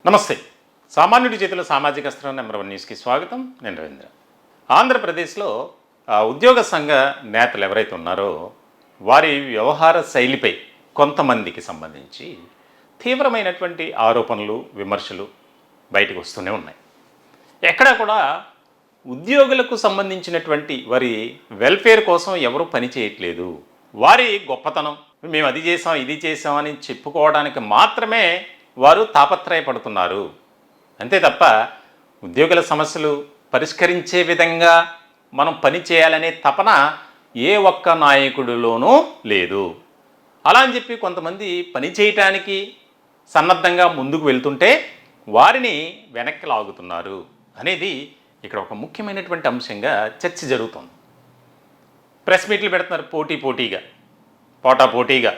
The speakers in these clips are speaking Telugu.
నమస్తే. సామాన్యుడి చేతిలో సామాజిక అస్త్రం నెంబర్ 1 న్యూస్కి స్వాగతం. నేను రవీంద్ర. ఆంధ్రప్రదేశ్లో ఉద్యోగ సంఘ నేతలు ఎవరైతే ఉన్నారో వారి వ్యవహార శైలిపై కొంతమందికి సంబంధించి తీవ్రమైనటువంటి ఆరోపణలు, విమర్శలు బయటకు వస్తూనే ఉన్నాయి. ఎక్కడా కూడా ఉద్యోగులకు సంబంధించినటువంటి వారి వెల్ఫేర్ కోసం ఎవరు పని చేయట్లేదు. వారి గొప్పతనం, మేము అది చేసాం, ఇది చేసాం అని చెప్పుకోవడానికి మాత్రమే వారు తాపత్రయపడుతున్నారు. అంతే తప్ప ఉద్యోగుల సమస్యలు పరిష్కరించే విధంగా మనం పని చేయాలనే తపన ఏ ఒక్క నాయకుడిలోనూ లేదు. అలా అని చెప్పి కొంతమంది పని చేయటానికి సన్నద్ధంగా ముందుకు వెళ్తుంటే వారిని వెనక్కి లాగుతున్నారు అనేది ఇక్కడ ఒక ముఖ్యమైనటువంటి అంశంగా చర్చ జరుగుతుంది. ప్రెస్ మీట్లు పెడుతున్నారు పోటాపోటీగా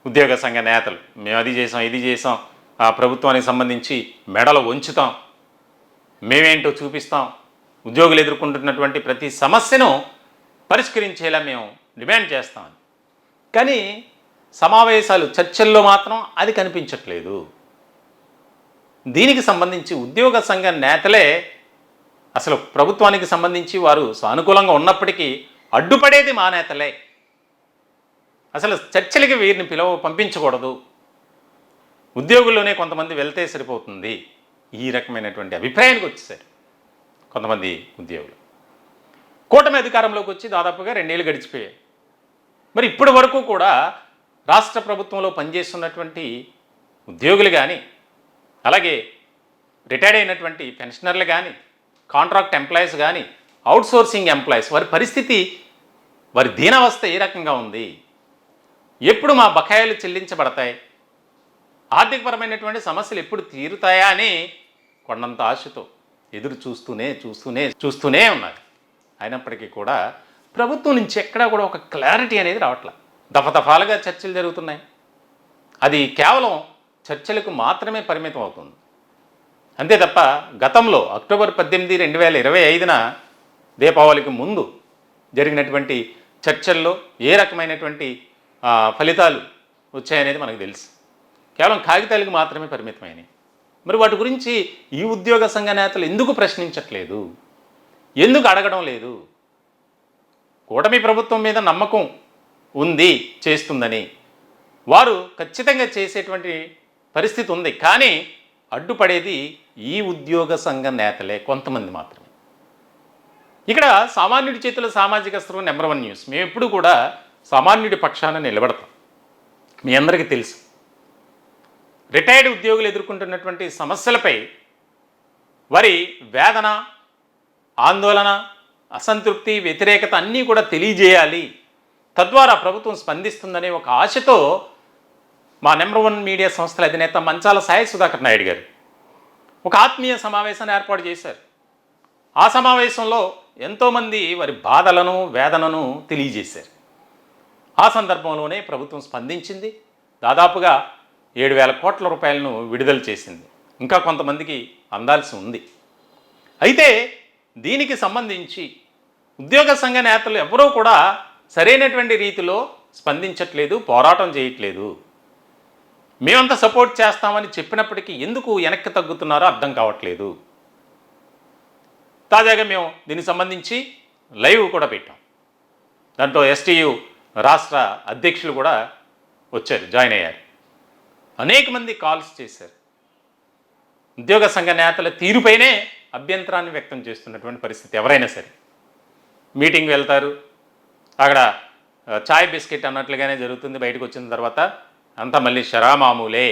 ఉద్యోగ సంఘ నేతలు. మేము అది చేసాం, ఇది చేసాం, ఆ ప్రభుత్వానికి సంబంధించి మెడలు వంచుతాం, మేమేంటో చూపిస్తాం, ఉద్యోగులు ఎదుర్కొంటున్నటువంటి ప్రతి సమస్యను పరిష్కరించేలా మేము డిమాండ్ చేస్తాం. కానీ సమావేశాలు, చర్చల్లో మాత్రం అది కనిపించట్లేదు. దీనికి సంబంధించి ఉద్యోగ సంఘ నేతలే అసలు ప్రభుత్వానికి సంబంధించి వారు సానుకూలంగా ఉన్నప్పటికీ అడ్డుపడేది మా నేతలే. అసలు చర్చలకి వీరిని పంపించకూడదు, ఉద్యోగుల్లోనే కొంతమంది వెళ్తే సరిపోతుంది, ఈ రకమైనటువంటి అభిప్రాయానికి వచ్చేసారు కొంతమంది ఉద్యోగులు. కూటమి అధికారంలోకి వచ్చి దాదాపుగా 2 ఏళ్ళు గడిచిపోయాయి. మరి ఇప్పటి వరకు కూడా రాష్ట్ర ప్రభుత్వంలో పనిచేస్తున్నటువంటి ఉద్యోగులు కానీ, అలాగే రిటైర్డ్ అయినటువంటి పెన్షనర్లు కానీ, కాంట్రాక్ట్ ఎంప్లాయీస్ కానీ, అవుట్సోర్సింగ్ ఎంప్లాయీస్, వారి పరిస్థితి, వారి దీనావస్థ ఏ రకంగా ఉంది, ఎప్పుడు మా బకాయిలు చెల్లించబడతాయి, ఆర్థికపరమైనటువంటి సమస్యలు ఎప్పుడు తీరుతాయా అని కొండంత ఆశతో ఎదురు చూస్తూనే ఉన్నారు. అయినప్పటికీ కూడా ప్రభుత్వం నుంచి ఎక్కడా కూడా ఒక క్లారిటీ అనేది రావట్లేదు. దఫాలుగా చర్చలు జరుగుతున్నాయి. అది కేవలం చర్చలకు మాత్రమే పరిమితం అవుతుంది. అంతే తప్ప గతంలో అక్టోబర్ 18, 2025న దీపావళికి ముందు జరిగినటువంటి చర్చల్లో ఏ రకమైనటువంటి ఫలితాలు వచ్చాయనేది మనకు తెలుసు. కేవలం కాగితాలకు మాత్రమే పరిమితమైనవి. మరి వాటి గురించి ఈ ఉద్యోగ సంఘ నేతలు ఎందుకు ప్రశ్నించట్లేదు, ఎందుకు అడగడం లేదు? కూటమి ప్రభుత్వం మీద నమ్మకం ఉంది, చేస్తుందని, వారు ఖచ్చితంగా చేసేటువంటి పరిస్థితి ఉంది. కానీ అడ్డుపడేది ఈ ఉద్యోగ సంఘ నేతలే, కొంతమంది మాత్రమే. ఇక్కడ సామాన్యుడి చేతిలో సామాజిక అస్త్రం నెంబర్ 1 న్యూస్. మేము ఎప్పుడు కూడా సామాన్యుడి పక్షాన నిలబడతాం. మీ అందరికీ తెలుసు, రిటైర్డ్ ఉద్యోగులు ఎదుర్కొంటున్నటువంటి సమస్యలపై వారి వేదన, ఆందోళన, అసంతృప్తి, వ్యతిరేకత అన్నీ కూడా తెలియజేయాలి, తద్వారా ప్రభుత్వం స్పందిస్తుందనే ఒక ఆశతో మా నెంబర్ 1 మీడియా సంస్థల అధినేత మంచాల సాయి సుధాకర్ నాయుడు గారు ఒక ఆత్మీయ సమావేశాన్ని ఏర్పాటు చేశారు. ఆ సమావేశంలో ఎంతోమంది వారి బాధలను, వేదనను తెలియజేశారు. ఆ సందర్భంలోనే ప్రభుత్వం స్పందించింది. దాదాపుగా 7,000 కోట్ల రూపాయలను విడుదల చేసింది. ఇంకా కొంతమందికి అందాల్సి ఉంది. అయితే దీనికి సంబంధించి ఉద్యోగ సంఘ నేతలు ఎవరూ కూడా సరైనటువంటి రీతిలో స్పందించట్లేదు, పోరాటం చేయట్లేదు. మేమంతా సపోర్ట్ చేస్తామని చెప్పినప్పటికీ ఎందుకు వెనక్కి తగ్గుతున్నారో అర్థం కావట్లేదు. తాజాగా మేము దీనికి సంబంధించి లైవ్ కూడా పెట్టాం. దాంట్లో ఎస్టీయు రాష్ట్ర అధ్యక్షులు కూడా వచ్చారు, జాయిన్ అయ్యారు. అనేక మంది కాల్స్ చేశారు. ఉద్యోగ సంఘ నేతల తీరుపైనే అభ్యంతరాన్ని వ్యక్తం చేస్తున్నటువంటి పరిస్థితి. ఎవరైనా సరే మీటింగ్ వెళ్తారు, అక్కడ చాయ్ బిస్కెట్ అన్నట్లుగానే జరుగుతుంది. బయటకు వచ్చిన తర్వాత అంతా మళ్ళీ షరామామూలే.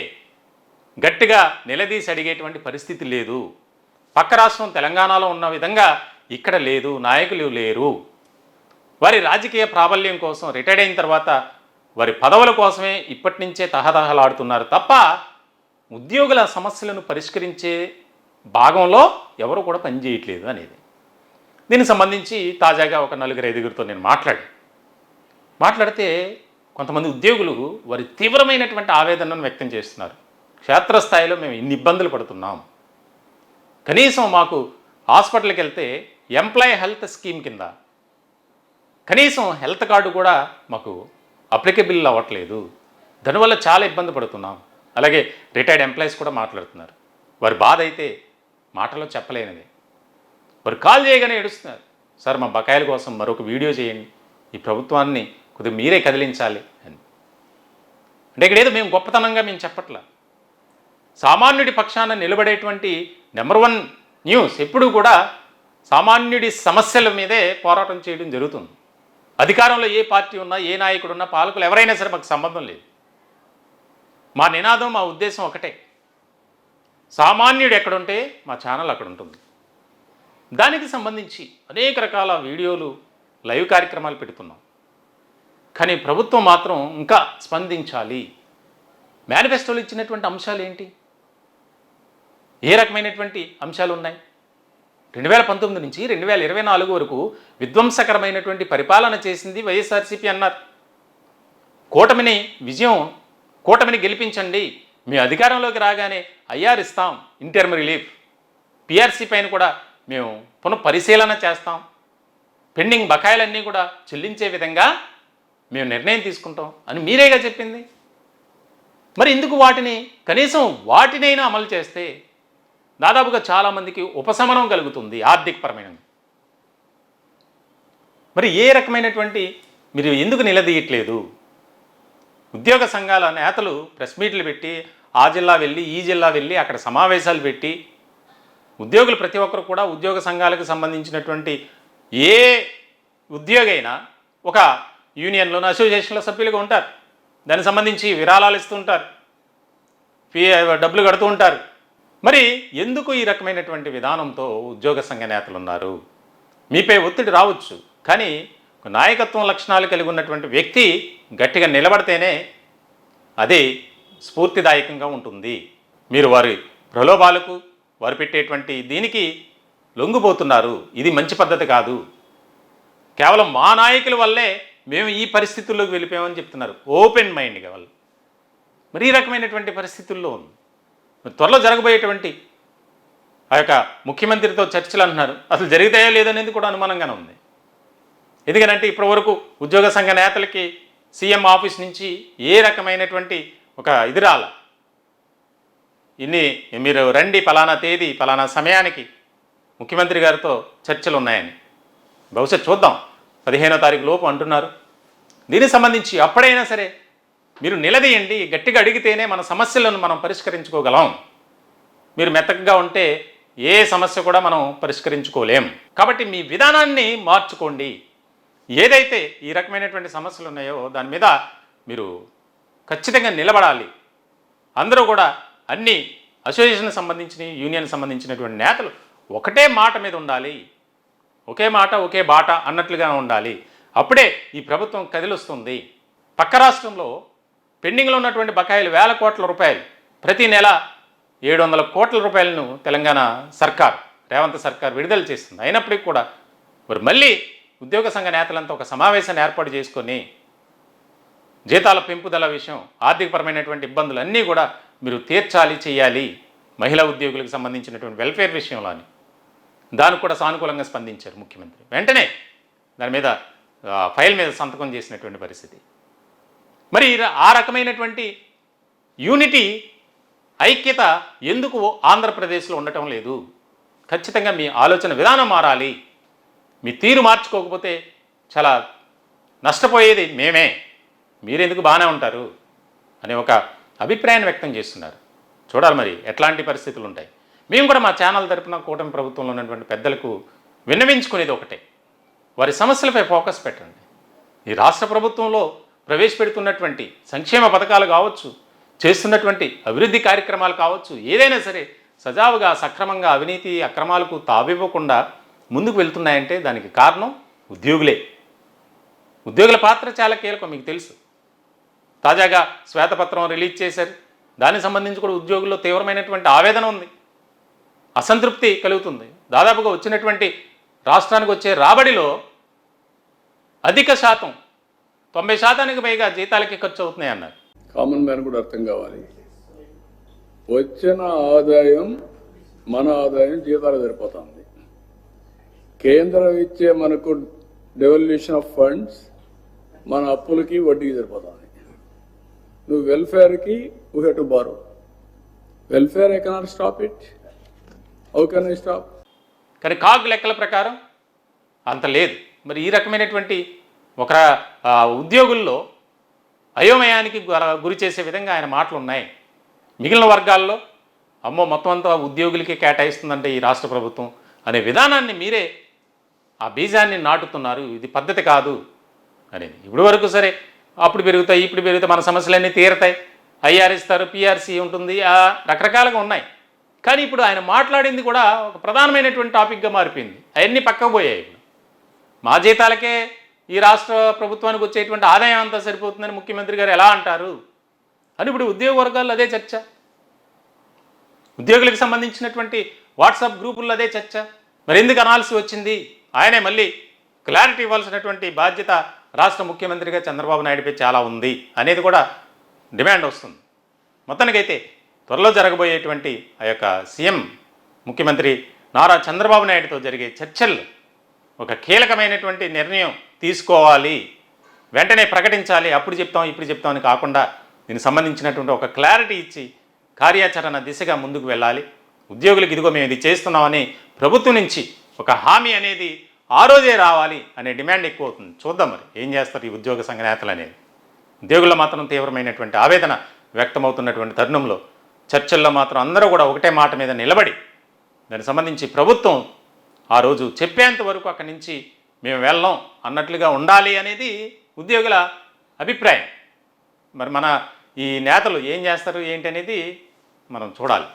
గట్టిగా నిలదీసి అడిగేటువంటి పరిస్థితి లేదు. పక్క రాష్ట్రం తెలంగాణలో ఉన్న విధంగా ఇక్కడ లేదు, నాయకులు లేరు. వారి రాజకీయ ప్రాబల్యం కోసం, రిటైర్డ్ అయిన తర్వాత వారి పదవుల కోసమే ఇప్పటి నుంచే తహతహలాడుతున్నారు తప్ప ఉద్యోగుల సమస్యలను పరిష్కరించే భాగంలో ఎవరు కూడా పనిచేయట్లేదు అనేది. దీనికి సంబంధించి తాజాగా ఒక 4-5గురితో నేను మాట్లాడితే కొంతమంది ఉద్యోగులు వారి తీవ్రమైనటువంటి ఆవేదనను వ్యక్తం చేస్తున్నారు. క్షేత్రస్థాయిలో మేము ఇన్ని ఇబ్బందులు పడుతున్నాం, కనీసం మాకు హాస్పిటల్కి వెళ్తే ఎంప్లాయీ హెల్త్ స్కీమ్ కింద కనీసం హెల్త్ కార్డు కూడా మాకు అప్లికబుల్ అవ్వట్లేదు, దానివల్ల చాలా ఇబ్బంది పడుతున్నాం అలాగే రిటైర్డ్ ఎంప్లాయీస్ కూడా మాట్లాడుతున్నారు. వారి బాధ అయితే మాటలో చెప్పలేనిది. వారు కాల్ చేయగానే ఏడుస్తున్నారు, సార్ మా బకాయిల కోసం మరొక వీడియో చేయండి, ఈ ప్రభుత్వాన్ని కొద్దిగా మీరే కదిలించాలి అని. అంటే ఇక్కడ ఏదో మేము గొప్పతనంగా మేము చెప్పట్లా. సామాన్యుడి పక్షాన నిలబడేటువంటి నెంబర్ 1 న్యూస్ ఎప్పుడూ కూడా సామాన్యుడి సమస్యల మీదే పోరాటం చేయడం జరుగుతుంది. అధికారంలో ఏ పార్టీ ఉన్నా, ఏ నాయకుడు ఉన్నా, పాలకులు ఎవరైనా సరే మాకు సంబంధం లేదు. మా నినాదం, మా ఉద్దేశం ఒకటే, సామాన్యుడు ఎక్కడుంటే మా ఛానల్ అక్కడ ఉంటుంది. దానికి సంబంధించి అనేక రకాల వీడియోలు, లైవ్ కార్యక్రమాలు పెడుతున్నాం. కానీ ప్రభుత్వం మాత్రం ఇంకా స్పందించాలి. మేనిఫెస్టోలో ఇచ్చినటువంటి అంశాలు ఏంటి, ఏ రకమైనటువంటి అంశాలు ఉన్నాయి? 2019 నుంచి 2024 వరకు విధ్వంసకరమైనటువంటి పరిపాలన చేసింది వైఎస్ఆర్సీపీ అన్నారు. కూటమిని గెలిపించండి, మీ అధికారంలోకి రాగానే ఐఆర్ ఇస్తాం, ఇంటర్మ్ రిలీఫ్, పిఆర్సీ పైన కూడా మేము పునఃపరిశీలన చేస్తాం, పెండింగ్ బకాయిలన్నీ కూడా చెల్లించే విధంగా మేము నిర్ణయం తీసుకుంటాం అని మీరేగా చెప్పింది. మరి ఎందుకు కనీసం వాటినైనా అమలు చేస్తే దాదాపుగా చాలామందికి ఉపశమనం కలుగుతుంది ఆర్థికపరమైన. మరి ఏ రకమైనటువంటి మీరు ఎందుకు నిలదీయట్లేదు? ఉద్యోగ సంఘాల నేతలు ప్రెస్ మీట్లు పెట్టి ఆ జిల్లా వెళ్ళి ఈ జిల్లా వెళ్ళి అక్కడ సమావేశాలు పెట్టి, ఉద్యోగులు ప్రతి ఒక్కరు కూడా ఉద్యోగ సంఘాలకు సంబంధించినటువంటి ఏ ఉద్యోగైనా ఒక యూనియన్లోనూ అసోసియేషన్లో సభ్యులుగా ఉంటారు. దానికి సంబంధించి విరాళాలు ఇస్తూ ఉంటారు, డబ్బులు కడుతూ ఉంటారు. మరి ఎందుకు ఈ రకమైనటువంటి విధానంతో ఉద్యోగ సంఘ నేతలు ఉన్నారు? మీపై ఒత్తిడి రావచ్చు, కానీ నాయకత్వం లక్షణాలు కలిగి ఉన్నటువంటి వ్యక్తి గట్టిగా నిలబడితేనే అది స్ఫూర్తిదాయకంగా ఉంటుంది. మీరు వారి ప్రలోభాలకు, వారు పెట్టేటువంటి దీనికి లొంగిపోతున్నారు. ఇది మంచి పద్ధతి కాదు. కేవలం మా నాయకుల వల్లే మేము ఈ పరిస్థితుల్లోకి వెళ్ళిపోయామని చెప్తున్నారు ఓపెన్ మైండ్గా వాళ్ళు. మరి ఈ రకమైనటువంటి పరిస్థితుల్లో త్వరలో జరగబోయేటువంటి ఆ యొక్క ముఖ్యమంత్రితో చర్చలు అంటున్నారు. అసలు జరుగుతాయో లేదనేది కూడా అనుమానంగానే ఉంది. ఎందుకంటే ఇప్పటివరకు ఉద్యోగ సంఘ నేతలకి సీఎం ఆఫీస్ నుంచి ఏ రకమైనటువంటి ఒక ఇది రాల, మీరు రండి పలానా తేదీ పలానా సమయానికి ముఖ్యమంత్రి గారితో చర్చలు ఉన్నాయని. బహుశా చూద్దాం, 15వ తారీఖు లోపు అంటున్నారు. దీనికి సంబంధించి అప్పుడైనా సరే మీరు నిలదీయండి, గట్టిగా అడిగితేనే మన సమస్యలను మనం పరిష్కరించుకోగలం. మీరు మెత్తగా ఉంటే ఏ సమస్య కూడా మనం పరిష్కరించుకోలేం. కాబట్టి మీ విధానాన్ని మార్చుకోండి. ఏదైతే ఈ రకమైనటువంటి సమస్యలు ఉన్నాయో దాని మీద మీరు ఖచ్చితంగా నిలబడాలి. అందరూ కూడా అన్ని అసోసియేషన్ సంబంధించిన, యూనియన్ సంబంధించినటువంటి నేతలు ఒకటే మాట మీద ఉండాలి. ఒకే మాట ఒకే బాట అన్నట్లుగా ఉండాలి. అప్పుడే ఈ ప్రభుత్వం కదిలొస్తుంది. పక్క రాష్ట్రంలో పెండింగ్లో ఉన్నటువంటి బకాయిలు 1000 కోట్ల రూపాయలు, ప్రతి నెల 700 కోట్ల రూపాయలను తెలంగాణ సర్కార్, రేవంత్ సర్కార్ విడుదల చేస్తుంది. అయినప్పటికీ కూడా మరి మళ్ళీ ఉద్యోగ సంఘ నేతలంతా ఒక సమావేశాన్ని ఏర్పాటు చేసుకొని జీతాల పెంపుదల విషయం, ఆర్థికపరమైనటువంటి ఇబ్బందులు అన్నీ కూడా మీరు తీర్చాలి, చేయాలి, మహిళా ఉద్యోగులకు సంబంధించినటువంటి వెల్ఫేర్ విషయంలో అని దానికి కూడా సానుకూలంగా స్పందించారు ముఖ్యమంత్రి. వెంటనే దాని మీద ఫైల్ మీద సంతకం చేసినటువంటి పరిస్థితి. మరి ఆ రకమైనటువంటి యూనిటీ, ఐక్యత ఎందుకు ఆంధ్రప్రదేశ్లో ఉండటం లేదు? ఖచ్చితంగా మీ ఆలోచన విధానం మారాలి. మీ తీరు మార్చుకోకపోతే చాలా నష్టపోయేది మేమే, మీరెందుకు బాగానే ఉంటారు అనే ఒక అభిప్రాయాన్ని వ్యక్తం చేస్తున్నారు. చూడాలి మరి ఎట్లాంటి పరిస్థితులు ఉంటాయి. మేము కూడా మా ఛానల్ తరపున కూటమి ప్రభుత్వంలో ఉన్నటువంటి పెద్దలకు విన్నవించుకునేది ఒకటే, వారి సమస్యలపై ఫోకస్ పెట్టండి. ఈ రాష్ట్ర ప్రభుత్వంలో ప్రవేశపెడుతున్నటువంటి సంక్షేమ పథకాలు కావచ్చు, చేస్తున్నటువంటి అభివృద్ధి కార్యక్రమాలు కావచ్చు, ఏదైనా సరే సజావుగా సక్రమంగా అవినీతి అక్రమాలకు తావివ్వకుండా ముందుకు వెళ్తున్నాయంటే దానికి కారణం ఉద్యోగులే. ఉద్యోగుల పాత్ర చాలా కీలకం, మీకు తెలుసు. తాజాగా శ్వేతపత్రం రిలీజ్ చేశారు. దానికి సంబంధించి కూడా ఉద్యోగుల్లో తీవ్రమైనటువంటి ఆవేదన ఉంది, అసంతృప్తి కలుగుతుంది. దాదాపుగా వచ్చినటువంటి రాష్ట్రానికి వచ్చే రాబడిలో అధిక శాతం 90% పైగా జీతాలకి ఖర్చు అవుతున్నాయి అన్నారు. కామన్ మ్యాన్ కూడా అర్థం కావాలి. వచ్చిన ఆదాయం మన ఆదాయం జీతాలు సరిపోతుంది. కేంద్రం ఇచ్చే మనకు డెవల్యూషన్ ఆఫ్ ఫండ్స్ మన అప్పులకి వడ్డీకి సరిపోతుంది. నువ్వు వెల్ఫేర్కి we have to borrow. Welfare, I cannot stop it. How can I stop? కానీ కాగ్ లెక్కల ప్రకారం అంత లేదు. మరి ఈ రకమైనటువంటి ఒక ఉద్యోగుల్లో అయోమయానికి గురి చేసే విధంగా ఆయన మాటలు ఉన్నాయి. మిగిలిన వర్గాల్లో అమ్మో మొత్తం అంతా ఉద్యోగులకి కేటాయిస్తుందంటే ఈ రాష్ట్ర ప్రభుత్వం అనే విధానాన్ని మీరే ఆ బీజాన్ని నాటుతున్నారు. ఇది పద్ధతి కాదు అనేది. ఇప్పుడు వరకు సరే అప్పుడు పెరుగుతాయి ఇప్పుడు పెరుగుతాయి మన సమస్యలన్నీ తీరతాయి, ఐఆర్ ఇస్తారు, పిఆర్సీ ఉంటుంది, రకరకాలుగా ఉన్నాయి. కానీ ఇప్పుడు ఆయన మాట్లాడింది కూడా ఒక ప్రధానమైనటువంటి టాపిక్గా మారిపోయింది. అవన్నీ పక్కకు పోయాయి. ఇప్పుడు మా జీతాలకే ఈ రాష్ట్ర ప్రభుత్వానికి వచ్చేటువంటి ఆదాయం అంతా సరిపోతుందని ముఖ్యమంత్రి గారు ఎలా అంటారు అని ఇప్పుడు ఉద్యోగ వర్గాల్లో అదే చర్చ, ఉద్యోగులకు సంబంధించినటువంటి వాట్సాప్ గ్రూపుల్లో అదే చర్చ. మరి ఎందుకు అనాల్సి వచ్చింది? ఆయనే మళ్ళీ క్లారిటీ ఇవ్వాల్సినటువంటి బాధ్యత రాష్ట్ర ముఖ్యమంత్రిగా చంద్రబాబు నాయుడుపై చాలా ఉంది అనేది కూడా డిమాండ్ వస్తుంది. మొత్తానికైతే త్వరలో జరగబోయేటువంటి ఆ యొక్క సీఎం ముఖ్యమంత్రి నారా చంద్రబాబు నాయుడుతో జరిగే చర్చలు ఒక కీలకమైనటువంటి నిర్ణయం తీసుకోవాలి, వెంటనే ప్రకటించాలి. అప్పుడు చెప్తాం ఇప్పుడు చెప్తాం అని కాకుండా దీనికి సంబంధించినటువంటి ఒక క్లారిటీ ఇచ్చి కార్యాచరణ దిశగా ముందుకు వెళ్ళాలి. ఉద్యోగులకు ఇదిగో మేము ఇది చేస్తున్నామని ప్రభుత్వం నుంచి ఒక హామీ అనేది ఆ రోజే రావాలి అనే డిమాండ్ ఎక్కువ అవుతుంది. చూద్దాం మరి ఏం చేస్తారు ఈ ఉద్యోగ సంఘ నేతలు అనేది. ఉద్యోగుల్లో మాత్రం తీవ్రమైనటువంటి ఆవేదన వ్యక్తమవుతున్నటువంటి తరుణంలో చర్చల్లో మాత్రం అందరూ కూడా ఒకటే మాట మీద నిలబడి దానికి సంబంధించి ప్రభుత్వం ఆ రోజు చెప్పేంత వరకు అక్కడి నుంచి మేము వెళ్ళం అన్నట్లుగా ఉండాలి అనేది ఉద్యోగుల అభిప్రాయం. మరి మన ఈ నేతలు ఏం చేస్తారు ఏంటి అనేది మనం చూడాలి.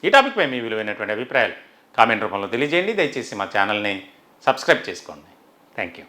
ఈ టాపిక్పై మీ విలువైనటువంటి అభిప్రాయాలు కామెంట్ రూపంలో తెలియజేయండి. దయచేసి మా ఛానల్ని సబ్స్క్రైబ్ చేసుకోండి. Thank you.